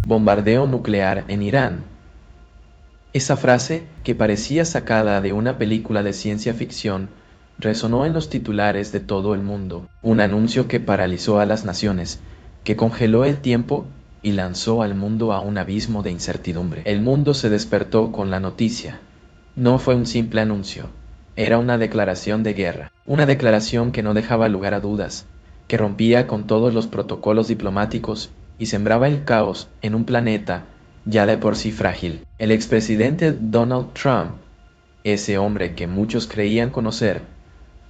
Bombardeo nuclear en Irán. Esa frase, que parecía sacada de una película de ciencia ficción, resonó en los titulares de todo el mundo. Un anuncio que paralizó a las naciones, que congeló el tiempo y lanzó al mundo a un abismo de incertidumbre. El mundo se despertó con la noticia. No fue un simple anuncio, era una declaración de guerra. Una declaración que no dejaba lugar a dudas, que rompía con todos los protocolos diplomáticos y sembraba el caos en un planeta ya de por sí frágil. El expresidente Donald Trump, ese hombre que muchos creían conocer,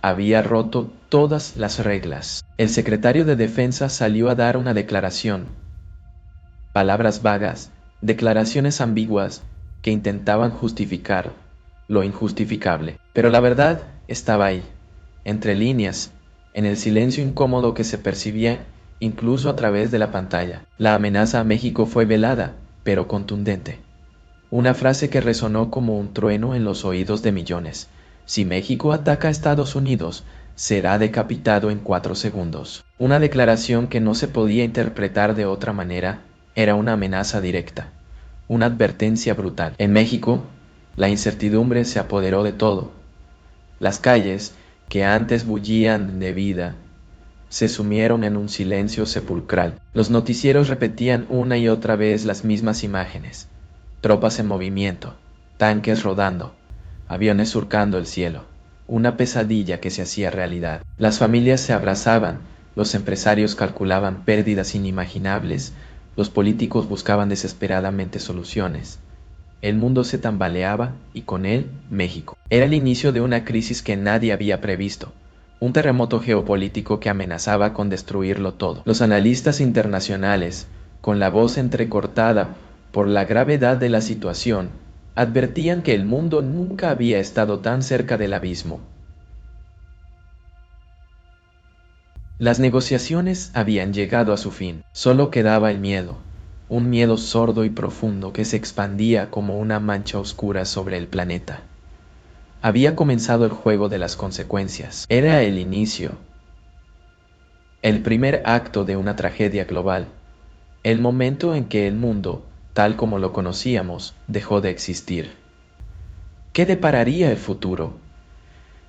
había roto todas las reglas. El secretario de Defensa salió a dar una declaración. Palabras vagas, declaraciones ambiguas que intentaban justificar lo injustificable. Pero la verdad estaba ahí, entre líneas, en el silencio incómodo que se percibía incluso a través de la pantalla. La amenaza a México fue velada, pero contundente. Una frase que resonó como un trueno en los oídos de millones. Si México ataca a Estados Unidos, será decapitado en 4 segundos. Una declaración que no se podía interpretar de otra manera, era una amenaza directa, una advertencia brutal. En México, la incertidumbre se apoderó de todo. Las calles, que antes bullían de vida, se sumieron en un silencio sepulcral. Los noticieros repetían una y otra vez las mismas imágenes. Tropas en movimiento, tanques rodando, aviones surcando el cielo. Una pesadilla que se hacía realidad. Las familias se abrazaban, los empresarios calculaban pérdidas inimaginables, los políticos buscaban desesperadamente soluciones. El mundo se tambaleaba y con él México. Era el inicio de una crisis que nadie había previsto, un terremoto geopolítico que amenazaba con destruirlo todo. Los analistas internacionales, con la voz entrecortada por la gravedad de la situación, advertían que el mundo nunca había estado tan cerca del abismo. Las negociaciones habían llegado a su fin, solo quedaba el miedo, un miedo sordo y profundo que se expandía como una mancha oscura sobre el planeta. Había comenzado el juego de las consecuencias. Era el inicio, el primer acto de una tragedia global, el momento en que el mundo, tal como lo conocíamos, dejó de existir. ¿Qué depararía el futuro?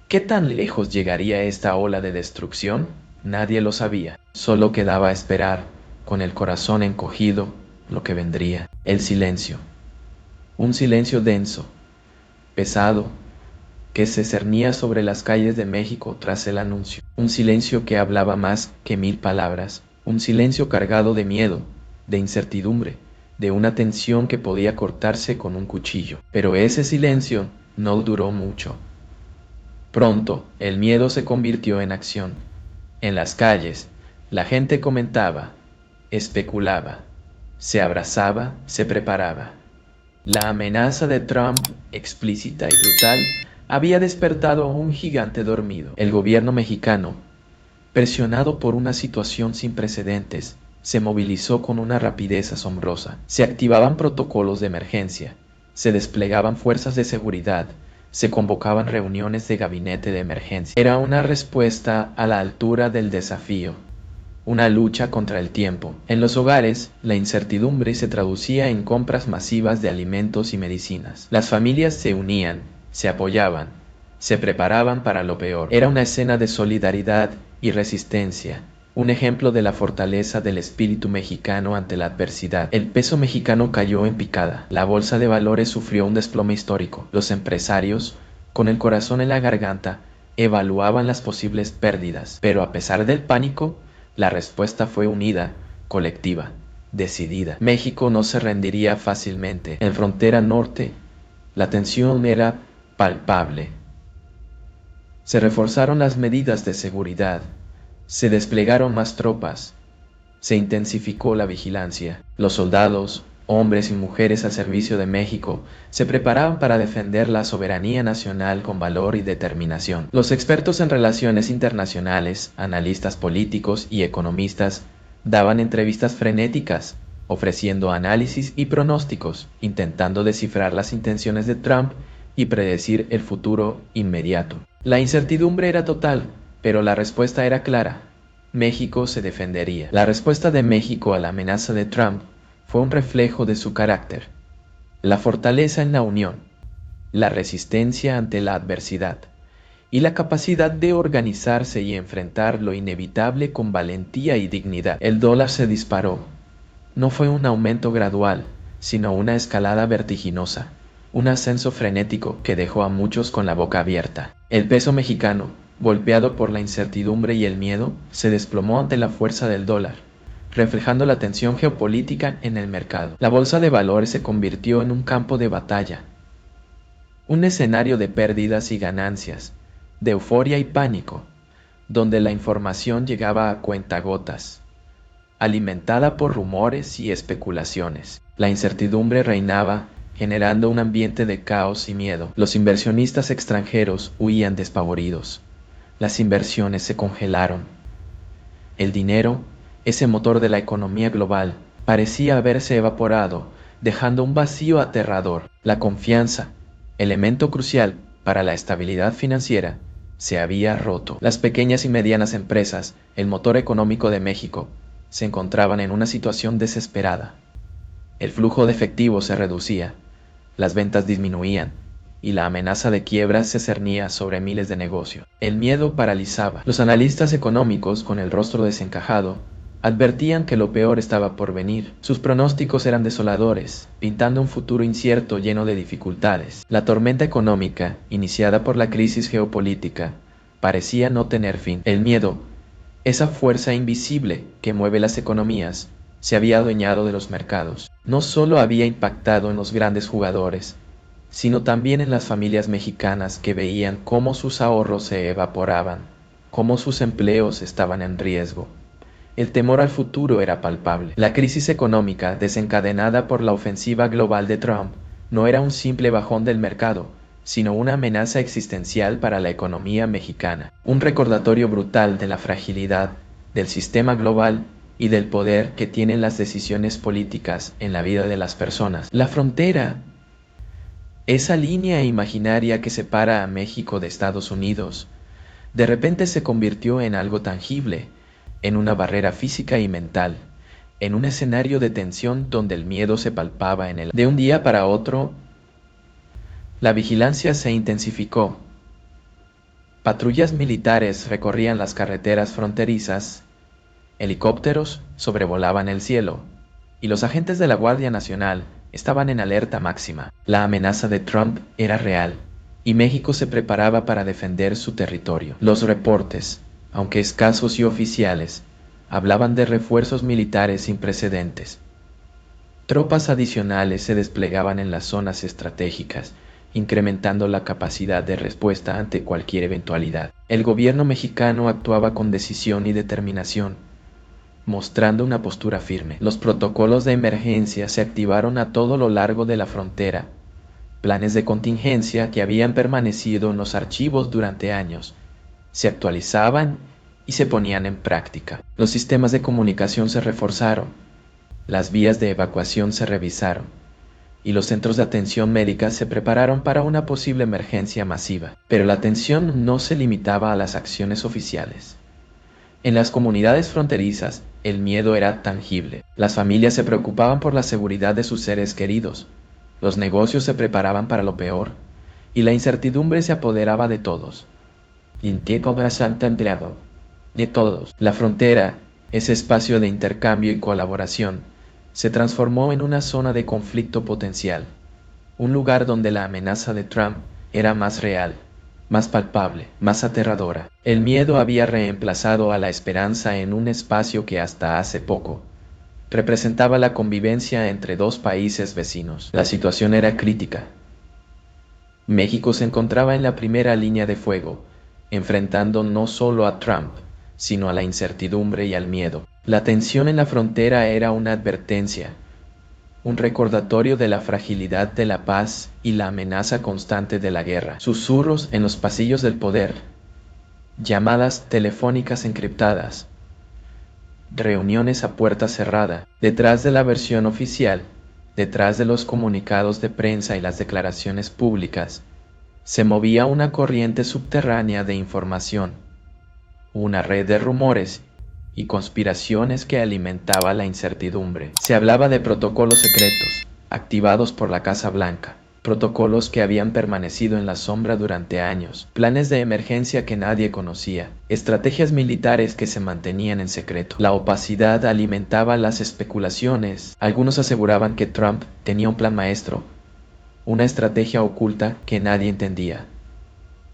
¿Qué tan lejos llegaría esta ola de destrucción? Nadie lo sabía. Solo quedaba esperar, con el corazón encogido, lo que vendría. El silencio. Un silencio denso, pesado, que se cernía sobre las calles de México tras el anuncio. Un silencio que hablaba más que 1000 palabras. Un silencio cargado de miedo, de incertidumbre, de una tensión que podía cortarse con un cuchillo. Pero ese silencio no duró mucho. Pronto, el miedo se convirtió en acción. En las calles, la gente comentaba, especulaba, se abrazaba, se preparaba. La amenaza de Trump, explícita y brutal, había despertado a un gigante dormido. El gobierno mexicano, presionado por una situación sin precedentes, se movilizó con una rapidez asombrosa. Se activaban protocolos de emergencia, se desplegaban fuerzas de seguridad, se convocaban reuniones de gabinete de emergencia. Era una respuesta a la altura del desafío, una lucha contra el tiempo. En los hogares, la incertidumbre se traducía en compras masivas de alimentos y medicinas. Las familias se unían, se apoyaban, se preparaban para lo peor. Era una escena de solidaridad y resistencia, un ejemplo de la fortaleza del espíritu mexicano ante la adversidad. El peso mexicano cayó en picada. La bolsa de valores sufrió un desplome histórico. Los empresarios, con el corazón en la garganta, evaluaban las posibles pérdidas. Pero a pesar del pánico, la respuesta fue unida, colectiva, decidida. México no se rendiría fácilmente. En frontera norte, la tensión era palpable. Se reforzaron las medidas de seguridad, se desplegaron más tropas, se intensificó la vigilancia. Los soldados, hombres y mujeres al servicio de México, se preparaban para defender la soberanía nacional con valor y determinación. Los expertos en relaciones internacionales, analistas políticos y economistas daban entrevistas frenéticas, ofreciendo análisis y pronósticos, intentando descifrar las intenciones de Trump y predecir el futuro inmediato. La incertidumbre era total, pero la respuesta era clara. México se defendería. La respuesta de México a la amenaza de Trump fue un reflejo de su carácter, la fortaleza en la unión, la resistencia ante la adversidad y la capacidad de organizarse y enfrentar lo inevitable con valentía y dignidad. El dólar se disparó. No fue un aumento gradual, sino una escalada vertiginosa, un ascenso frenético que dejó a muchos con la boca abierta. El peso mexicano, golpeado por la incertidumbre y el miedo, se desplomó ante la fuerza del dólar, reflejando la tensión geopolítica en el mercado. La bolsa de valores se convirtió en un campo de batalla, un escenario de pérdidas y ganancias, de euforia y pánico, donde la información llegaba a cuentagotas, alimentada por rumores y especulaciones. La incertidumbre reinaba, generando un ambiente de caos y miedo. Los inversionistas extranjeros huían despavoridos. Las inversiones se congelaron. El dinero, ese motor de la economía global, parecía haberse evaporado, dejando un vacío aterrador. La confianza, elemento crucial para la estabilidad financiera, se había roto. Las pequeñas y medianas empresas, el motor económico de México, se encontraban en una situación desesperada. El flujo de efectivo se reducía, las ventas disminuían, y la amenaza de quiebra se cernía sobre miles de negocios. El miedo paralizaba. Los analistas económicos, con el rostro desencajado, advertían que lo peor estaba por venir. Sus pronósticos eran desoladores, pintando un futuro incierto lleno de dificultades. La tormenta económica, iniciada por la crisis geopolítica, parecía no tener fin. El miedo, esa fuerza invisible que mueve las economías, se había adueñado de los mercados. No solo había impactado en los grandes jugadores, sino también en las familias mexicanas que veían cómo sus ahorros se evaporaban, cómo sus empleos estaban en riesgo. El temor al futuro era palpable. La crisis económica, desencadenada por la ofensiva global de Trump, no era un simple bajón del mercado, sino una amenaza existencial para la economía mexicana. Un recordatorio brutal de la fragilidad del sistema global y del poder que tienen las decisiones políticas en la vida de las personas. La frontera, esa línea imaginaria que separa a México de Estados Unidos, de repente se convirtió en algo tangible, en una barrera física y mental, en un escenario de tensión donde el miedo se palpaba en el... De un día para otro, la vigilancia se intensificó. Patrullas militares recorrían las carreteras fronterizas, helicópteros sobrevolaban el cielo, y los agentes de la Guardia Nacional estaban en alerta máxima. La amenaza de Trump era real, y México se preparaba para defender su territorio. Los reportes, aunque escasos y oficiales, hablaban de refuerzos militares sin precedentes. Tropas adicionales se desplegaban en las zonas estratégicas, incrementando la capacidad de respuesta ante cualquier eventualidad. El gobierno mexicano actuaba con decisión y determinación, mostrando una postura firme. Los protocolos de emergencia se activaron a todo lo largo de la frontera. Planes de contingencia que habían permanecido en los archivos durante años se actualizaban y se ponían en práctica. Los sistemas de comunicación se reforzaron, las vías de evacuación se revisaron, y los centros de atención médica se prepararon para una posible emergencia masiva. Pero la atención no se limitaba a las acciones oficiales. En las comunidades fronterizas, el miedo era tangible. Las familias se preocupaban por la seguridad de sus seres queridos, los negocios se preparaban para lo peor, y la incertidumbre se apoderaba de todos. De todos. La frontera, ese espacio de intercambio y colaboración, se transformó en una zona de conflicto potencial, un lugar donde la amenaza de Trump era más real, más palpable, más aterradora. El miedo había reemplazado a la esperanza en un espacio que hasta hace poco representaba la convivencia entre dos países vecinos. La situación era crítica. México se encontraba en la primera línea de fuego, enfrentando no solo a Trump, sino a la incertidumbre y al miedo. La tensión en la frontera era una advertencia, un recordatorio de la fragilidad de la paz y la amenaza constante de la guerra. Susurros en los pasillos del poder, llamadas telefónicas encriptadas, reuniones a puerta cerrada. Detrás de la versión oficial, detrás de los comunicados de prensa y las declaraciones públicas, se movía una corriente subterránea de información, una red de rumores y conspiraciones que alimentaban la incertidumbre. Se hablaba de protocolos secretos, activados por la Casa Blanca, protocolos que habían permanecido en la sombra durante años, planes de emergencia que nadie conocía, estrategias militares que se mantenían en secreto. La opacidad alimentaba las especulaciones. Algunos aseguraban que Trump tenía un plan maestro, una estrategia oculta que nadie entendía.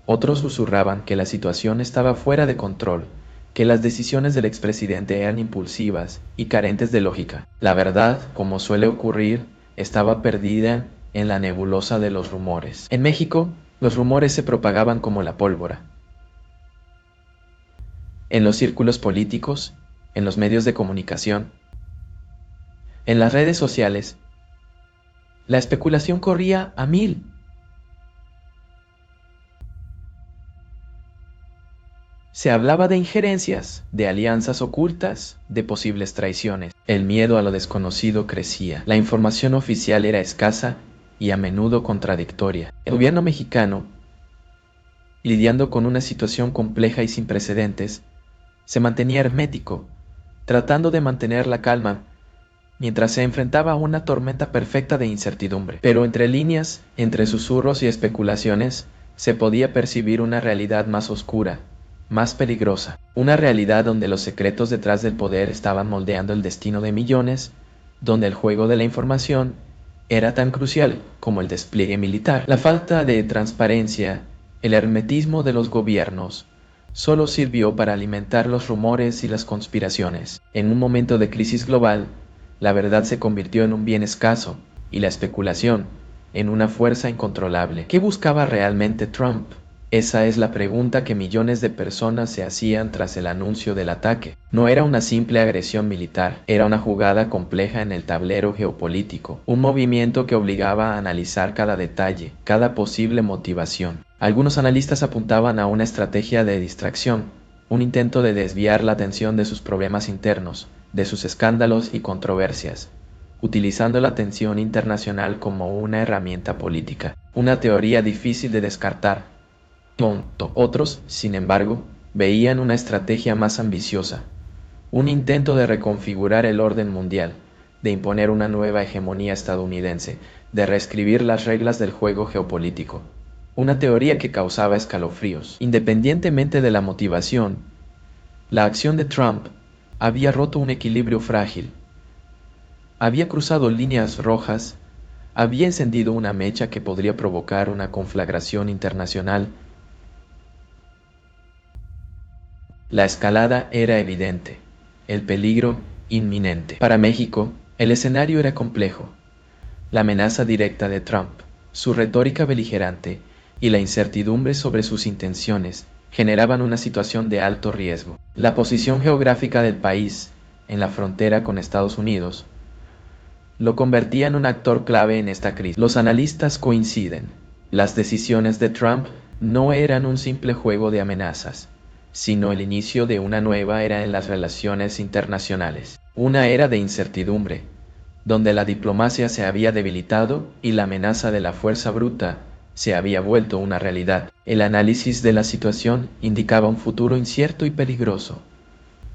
Otros susurraban que la situación estaba fuera de control, que las decisiones del expresidente eran impulsivas y carentes de lógica. La verdad, como suele ocurrir, estaba perdida en la nebulosa de los rumores. En México, los rumores se propagaban como la pólvora. En los círculos políticos, en los medios de comunicación, en las redes sociales, la especulación corría a mil. Se hablaba de injerencias, de alianzas ocultas, de posibles traiciones. El miedo a lo desconocido crecía. La información oficial era escasa y a menudo contradictoria. El gobierno mexicano, lidiando con una situación compleja y sin precedentes, se mantenía hermético, tratando de mantener la calma mientras se enfrentaba a una tormenta perfecta de incertidumbre. Pero entre líneas, entre susurros y especulaciones, se podía percibir una realidad más oscura, más peligrosa, una realidad donde los secretos detrás del poder estaban moldeando el destino de millones, donde el juego de la información era tan crucial como el despliegue militar. La falta de transparencia, el hermetismo de los gobiernos, solo sirvió para alimentar los rumores y las conspiraciones. En un momento de crisis global, la verdad se convirtió en un bien escaso y la especulación en una fuerza incontrolable. ¿Qué buscaba realmente Trump? Esa es la pregunta que millones de personas se hacían tras el anuncio del ataque. No era una simple agresión militar, era una jugada compleja en el tablero geopolítico, un movimiento que obligaba a analizar cada detalle, cada posible motivación. Algunos analistas apuntaban a una estrategia de distracción, un intento de desviar la atención de sus problemas internos, de sus escándalos y controversias, utilizando la tensión internacional como una herramienta política. Una teoría difícil de descartar. Otros, sin embargo, veían una estrategia más ambiciosa, un intento de reconfigurar el orden mundial, de imponer una nueva hegemonía estadounidense, de reescribir las reglas del juego geopolítico. Una teoría que causaba escalofríos. Independientemente de la motivación, la acción de Trump había roto un equilibrio frágil, había cruzado líneas rojas, había encendido una mecha que podría provocar una conflagración internacional. La escalada era evidente, el peligro inminente. Para México, el escenario era complejo. La amenaza directa de Trump, su retórica beligerante y la incertidumbre sobre sus intenciones generaban una situación de alto riesgo. La posición geográfica del país, en la frontera con Estados Unidos, lo convertía en un actor clave en esta crisis. Los analistas coinciden. Las decisiones de Trump no eran un simple juego de amenazas, sino el inicio de una nueva era en las relaciones internacionales. Una era de incertidumbre, donde la diplomacia se había debilitado y la amenaza de la fuerza bruta se había vuelto una realidad. El análisis de la situación indicaba un futuro incierto y peligroso.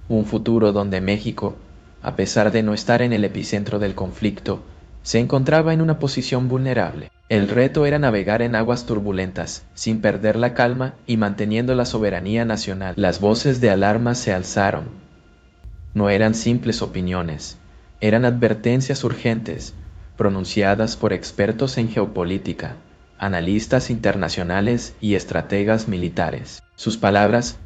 Un futuro donde México, a pesar de no estar en el epicentro del conflicto, se encontraba en una posición vulnerable. El reto era navegar en aguas turbulentas, sin perder la calma y manteniendo la soberanía nacional. Las voces de alarma se alzaron. No eran simples opiniones, eran advertencias urgentes, pronunciadas por expertos en geopolítica, analistas internacionales y estrategas militares. Sus palabras,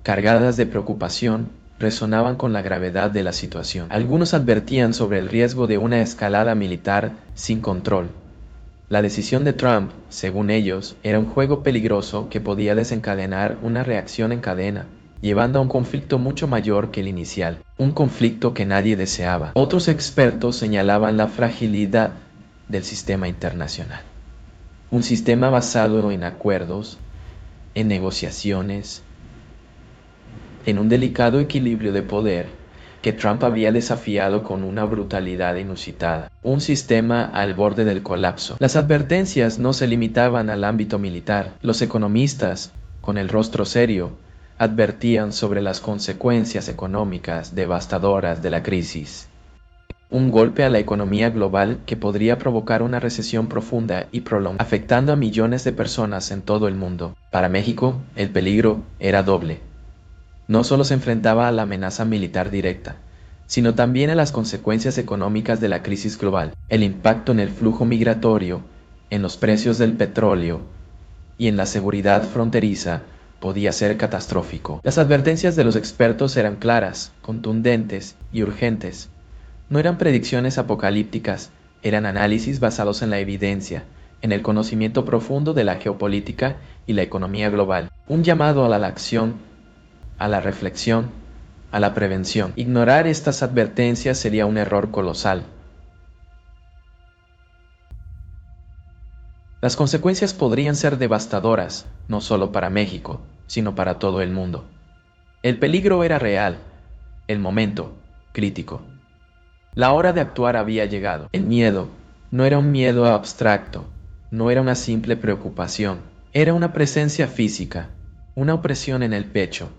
cargadas de preocupación, resonaban con la gravedad de la situación. Algunos advertían sobre el riesgo de una escalada militar sin control. La decisión de Trump, según ellos, era un juego peligroso que podía desencadenar una reacción en cadena, llevando a un conflicto mucho mayor que el inicial, un conflicto que nadie deseaba. Otros expertos señalaban la fragilidad del sistema internacional. Un sistema basado en acuerdos, en negociaciones, en un delicado equilibrio de poder que Trump había desafiado con una brutalidad inusitada. Un sistema al borde del colapso. Las advertencias no se limitaban al ámbito militar. Los economistas, con el rostro serio, advertían sobre las consecuencias económicas devastadoras de la crisis. Un golpe a la economía global que podría provocar una recesión profunda y prolongada, afectando a millones de personas en todo el mundo. Para México, el peligro era doble. No solo se enfrentaba a la amenaza militar directa, sino también a las consecuencias económicas de la crisis global. El impacto en el flujo migratorio, en los precios del petróleo y en la seguridad fronteriza podía ser catastrófico. Las advertencias de los expertos eran claras, contundentes y urgentes. No eran predicciones apocalípticas, eran análisis basados en la evidencia, en el conocimiento profundo de la geopolítica y la economía global. Un llamado a la acción, a la reflexión, a la prevención. Ignorar estas advertencias sería un error colosal. Las consecuencias podrían ser devastadoras, no solo para México, sino para todo el mundo. El peligro era real, el momento, crítico. La hora de actuar había llegado. El miedo no era un miedo abstracto, no era una simple preocupación, era una presencia física, una opresión en el pecho,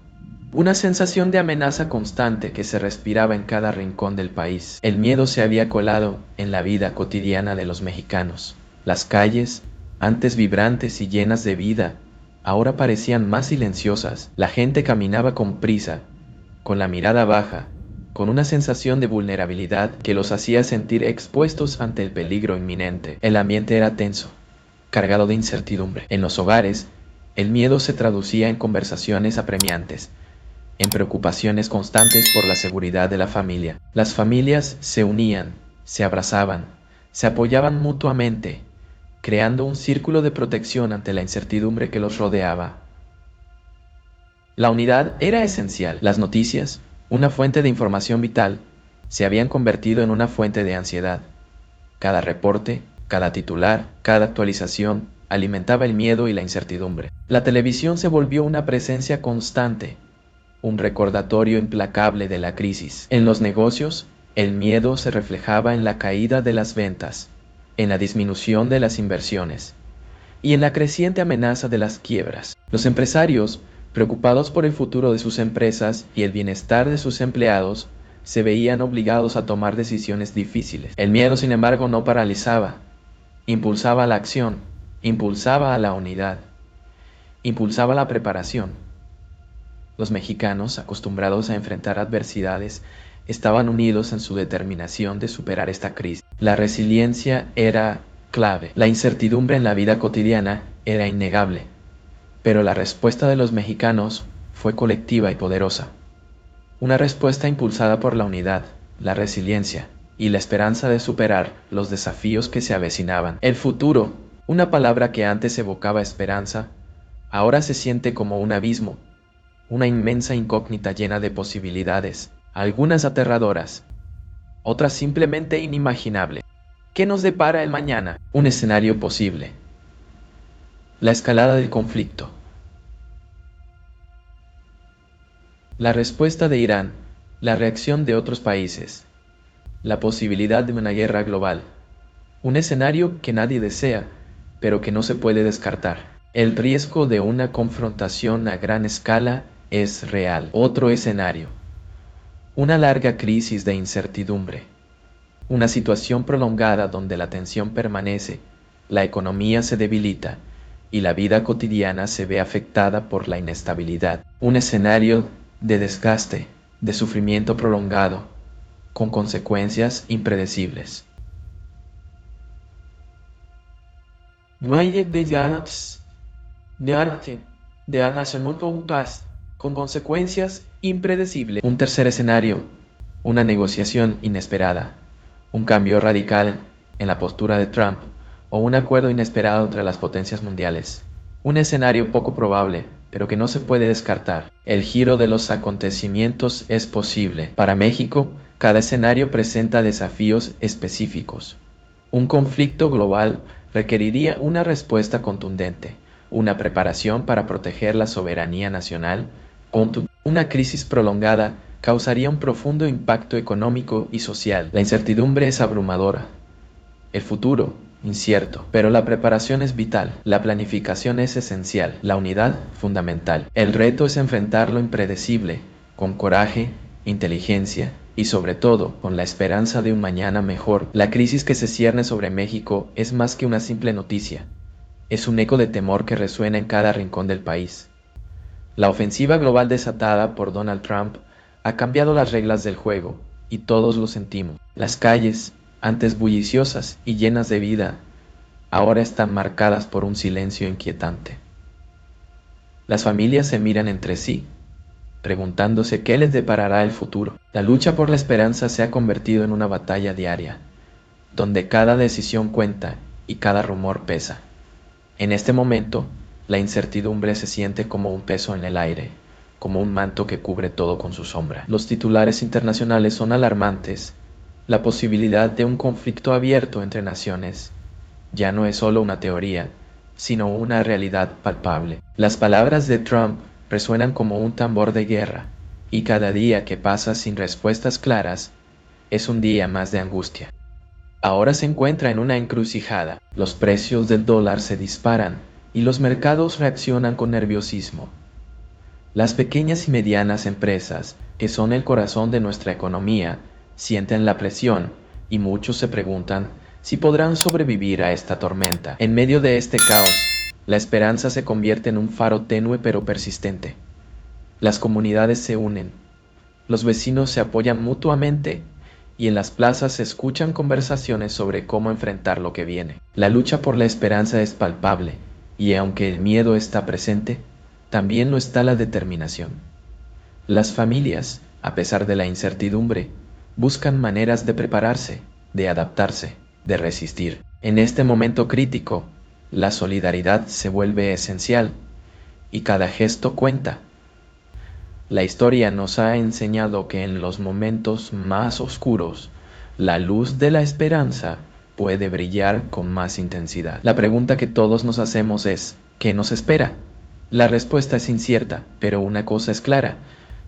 una sensación de amenaza constante que se respiraba en cada rincón del país. El miedo se había colado en la vida cotidiana de los mexicanos. Las calles, antes vibrantes y llenas de vida, ahora parecían más silenciosas. La gente caminaba con prisa, con la mirada baja, con una sensación de vulnerabilidad que los hacía sentir expuestos ante el peligro inminente. El ambiente era tenso, cargado de incertidumbre. En los hogares, el miedo se traducía en conversaciones apremiantes, en preocupaciones constantes por la seguridad de la familia. Las familias se unían, se abrazaban, se apoyaban mutuamente, creando un círculo de protección ante la incertidumbre que los rodeaba. La unidad era esencial. Las noticias, una fuente de información vital, se habían convertido en una fuente de ansiedad. Cada reporte, cada titular, cada actualización alimentaba el miedo y la incertidumbre. La televisión se volvió una presencia constante, un recordatorio implacable de la crisis. En los negocios, el miedo se reflejaba en la caída de las ventas, en la disminución de las inversiones y en la creciente amenaza de las quiebras. Los empresarios, preocupados por el futuro de sus empresas y el bienestar de sus empleados, se veían obligados a tomar decisiones difíciles. El miedo, sin embargo, no paralizaba, impulsaba la acción, impulsaba a la unidad, impulsaba la preparación. Los mexicanos, acostumbrados a enfrentar adversidades, estaban unidos en su determinación de superar esta crisis. La resiliencia era clave. La incertidumbre en la vida cotidiana era innegable, pero la respuesta de los mexicanos fue colectiva y poderosa. Una respuesta impulsada por la unidad, la resiliencia y la esperanza de superar los desafíos que se avecinaban. El futuro, una palabra que antes evocaba esperanza, ahora se siente como un abismo, una inmensa incógnita llena de posibilidades, algunas aterradoras, otras simplemente inimaginables. ¿Qué nos depara el mañana? Un escenario posible. La escalada del conflicto. La respuesta de Irán, la reacción de otros países, la posibilidad de una guerra global. Un escenario que nadie desea, pero que no se puede descartar. El riesgo de una confrontación a gran escala es real. Otro escenario. Una larga crisis de incertidumbre. Una situación prolongada donde la tensión permanece, la economía se debilita y la vida cotidiana se ve afectada por la inestabilidad. Un escenario de desgaste, de sufrimiento prolongado, con consecuencias impredecibles. Con consecuencias impredecibles. Un tercer escenario, una negociación inesperada, un cambio radical en la postura de Trump o un acuerdo inesperado entre las potencias mundiales. Un escenario poco probable, pero que no se puede descartar. El giro de los acontecimientos es posible. Para México, cada escenario presenta desafíos específicos. Un conflicto global requeriría una respuesta contundente, una preparación para proteger la soberanía nacional. Una crisis prolongada causaría un profundo impacto económico y social. La incertidumbre es abrumadora. El futuro, incierto, pero la preparación es vital, la planificación es esencial, la unidad fundamental. El reto es enfrentar lo impredecible, con coraje, inteligencia y sobre todo con la esperanza de un mañana mejor. La crisis que se cierne sobre México es más que una simple noticia, es un eco de temor que resuena en cada rincón del país. La ofensiva global desatada por Donald Trump ha cambiado las reglas del juego, y todos lo sentimos. Las calles, antes bulliciosas y llenas de vida, ahora están marcadas por un silencio inquietante. Las familias se miran entre sí, preguntándose qué les deparará el futuro. La lucha por la esperanza se ha convertido en una batalla diaria, donde cada decisión cuenta y cada rumor pesa. En este momento, la incertidumbre se siente como un peso en el aire, como un manto que cubre todo con su sombra. Los titulares internacionales son alarmantes. La posibilidad de un conflicto abierto entre naciones ya no es solo una teoría, sino una realidad palpable. Las palabras de Trump resuenan como un tambor de guerra, y cada día que pasa sin respuestas claras es un día más de angustia. Ahora se encuentra en una encrucijada. Los precios del dólar se disparan y los mercados reaccionan con nerviosismo. Las pequeñas y medianas empresas, que son el corazón de nuestra economía, sienten la presión y muchos se preguntan si podrán sobrevivir a esta tormenta. En medio de este caos, la esperanza se convierte en un faro tenue pero persistente. Las comunidades se unen, los vecinos se apoyan mutuamente y en las plazas se escuchan conversaciones sobre cómo enfrentar lo que viene. La lucha por la esperanza es palpable y aunque el miedo está presente, también lo está la determinación. Las familias, a pesar de la incertidumbre, buscan maneras de prepararse, de adaptarse, de resistir. En este momento crítico, la solidaridad se vuelve esencial y cada gesto cuenta. La historia nos ha enseñado que en los momentos más oscuros, la luz de la esperanza puede brillar con más intensidad. La pregunta que todos nos hacemos es, ¿qué nos espera? La respuesta es incierta, pero una cosa es clara.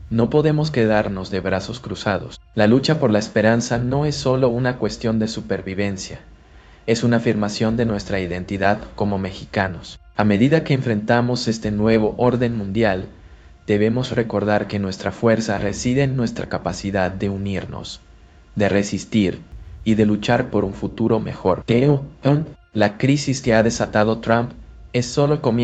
No podemos quedarnos de brazos cruzados. La lucha por la esperanza no es solo una cuestión de supervivencia, es una afirmación de nuestra identidad como mexicanos. A medida que enfrentamos este nuevo orden mundial, debemos recordar que nuestra fuerza reside en nuestra capacidad de unirnos, de resistir y de luchar por un futuro mejor. La crisis que ha desatado Trump es solo el comienzo.